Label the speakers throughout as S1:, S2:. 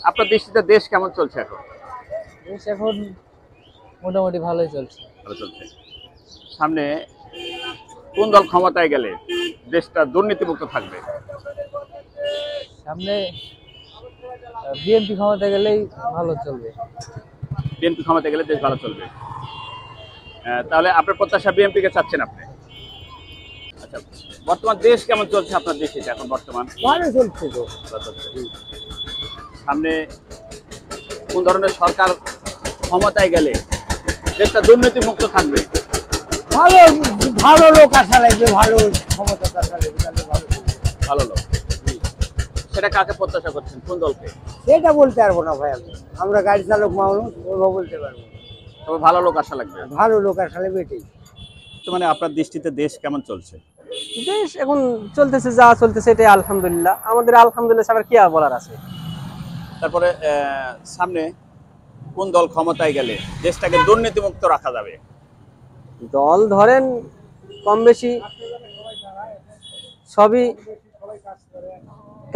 S1: আপনার দৃষ্টিতে দেশ কেমন চলছে এখন?
S2: দেশ এখন মোটামুটি ভালোই চলছে।
S1: ভালো চলছে। সামনে কোন দল ক্ষমতায় গেলে দেশটা দুর্নীতিমুক্ত থাকবে?
S2: সামনে বিএনপি ক্ষমতা গেলেই ভালো চলবে।
S1: বিএনপি ক্ষমতায় গেলে দেশ ভালো চলবে। তাহলে আপনার প্রত্যাশা বিএনপি কে চাচ্ছেন আপনি? আচ্ছা, বর্তমান দেশ কেমন চলছে আপনার দৃষ্টিতে এখন বর্তমান?
S2: ভালো চলছে তো।
S1: ভালো চলছে। সামনে কোন ধরনের সরকার ক্ষমতায় গেলে দেশটা দুর্নীতিমুক্ত থাকবে?
S2: ভালো ভালো লোক আসা লাগবে, ভালো ক্ষমতা আসা লাগবে, তাহলে ভালো চলবে।
S1: ভালো লোক। সেটা কাকে প্রত্যাশা করছেন, কোন দলকে?
S2: সেটা বলতে পারবো না ভাই, আমরা গাড়ি চালক মানুষ, ওইভাবে বলতে পারবো না।
S1: তবে ভালো লোক আসা লাগবে।
S2: ভালো লোক আসলে বেটেই।
S1: মানে আপনার দৃষ্টিতে দেশ কেমন চলছে?
S2: দেশ এখন চলতেছে, যা চলতেছে এটাই আলহামদুলিল্লাহ। আমাদের আলহামদুলিল্লাহ ছাড়া কি আর বলার আছে।
S1: তারপরে সামনে কোন দল ক্ষমতায় গেলে দেশটাকে দুর্নীতিমুক্ত রাখা যাবে?
S2: দল ধরেন কম বেশি সবই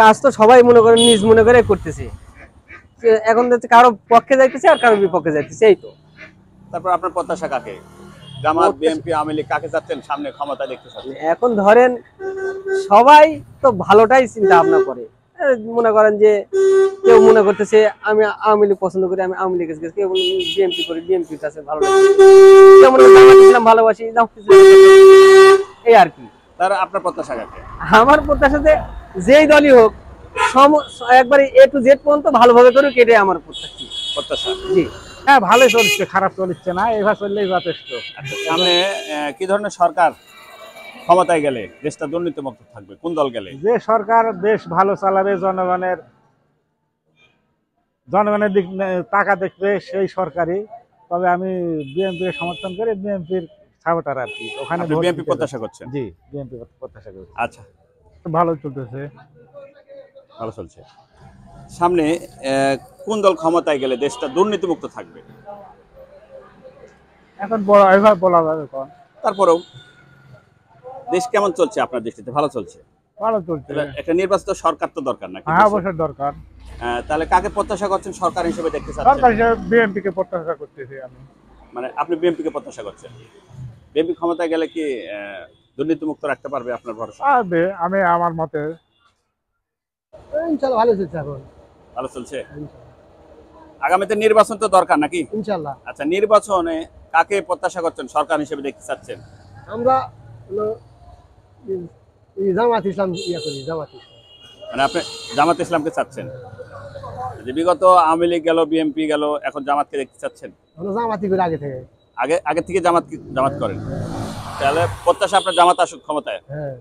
S2: কাজ তো সবাই মনে করেন নিজ মনে করে করতেছে। এখন কারো পক্ষে যাইতেছে আর কারো বিপক্ষে যাইতেছে, এই তো।
S1: তারপর আপনার প্রত্যাশা কাকে? জামাত, বিএনপি, আওয়ামী লীগ কাকে চাচ্ছেন সামনে ক্ষমতা দেখতে চাচ্ছেন?
S2: এখন ধরেন সবাই তো ভালোটাই চিন্তা ভাবনা করে। মনে করেন যে কেউ মনে করতেছে আমি আওয়ামী লীগ পছন্দ করি, আমি আওয়ামী লীগের কাছে, কেউ বিএনপি করি, বিএনপির কাছে ভালো লাগে, কেউ মনে করেন জামাত ইসলাম ভালোবাসি, এই আর কি।
S1: তার আপনার প্রত্যাশা কাকে?
S2: আমার প্রত্যাশাতে যেই দলই হোক একবারে এ টু জেড পর্যন্ত ভালোভাবে করুক, এটাই আমার
S1: প্রত্যাশা।
S2: জি।
S3: হ্যাঁ, ভালোই চলছে, খারাপ চলছে না, এভাবে চললেই যথেষ্ট।
S1: আচ্ছা, সামনে কি ধরনের সরকার ক্ষমতায় গেলে দেশটা দুর্নীতিমুক্ত থাকবে, কোন দল গেলে?
S3: যে সরকার দেশ ভালো চালাবে, জনগণের দিক টাকা দেখবে, সেই সরকারই। তবে আমি বিএনপি কে সমর্থন করি, বিএনপির সাপোর্টার আর কি। ওখানে
S1: আপনি বিএনপি প্রত্যাশা করছেন?
S3: জি, বিএনপি প্রত্যাশা করছি।
S1: আচ্ছা,
S3: ভালো চলতেছে।
S1: ভালো চলছে। সামনে কোন দল ক্ষমতায় গেলে দেশটা দুর্নীতিমুক্ত থাকবে?
S3: এখন বড় এভাবে বলা যাবে কোন।
S1: তারপরেও দেশ কেমন চলছে আপনার দৃষ্টিতে? ভালো চলছে।
S3: ভালো চলছে।
S1: একটা নির্বাচিত সরকার তো দরকার নাকি?
S3: হ্যাঁ, অবশ্যই দরকার।
S1: তাহলে কাকে প্রত্যাশা করছেন সরকার হিসেবে দেখতে
S3: সরকার
S1: চাচ্ছেন?
S3: হিসেবে বিএনপি কে প্রত্যাশা করতেছি আমি।
S1: মানে আপনি বিএনপি কে প্রত্যাশা করছেন? বিএনপি ক্ষমতায় গেলে কি দুর্নীতিমুক্ত রাখতে পারবে আপনার ভরসা?
S3: আমি আমার মতে
S2: ইনশাআল্লাহ ভালো চলছে এখন।
S1: ভালো চলছে। আগামীতে নির্বাচন তো দরকার নাকি?
S2: ইনশাআল্লাহ
S1: আচ্ছা, নির্বাচনে কাকে প্রত্যাশা করছেন সরকার হিসেবে দেখতে চাচ্ছেন?
S2: আমরা জামাত ইসলাম করি, জামাত ইসলাম।
S1: মানে আপনি জামাত ইসলামকে চাচ্ছেন? যে বিগত আওয়ামী লীগ গেল, বিএনপি গেল, এখন জামাতকে দেখতে চাচ্ছেন?
S2: আমরা জামাতই করি আগে থেকে।
S1: আগে থেকে জামাত করেন, তাহলে প্রত্যাশা আপনার জামাত আসুক ক্ষমতায়?
S2: হ্যাঁ।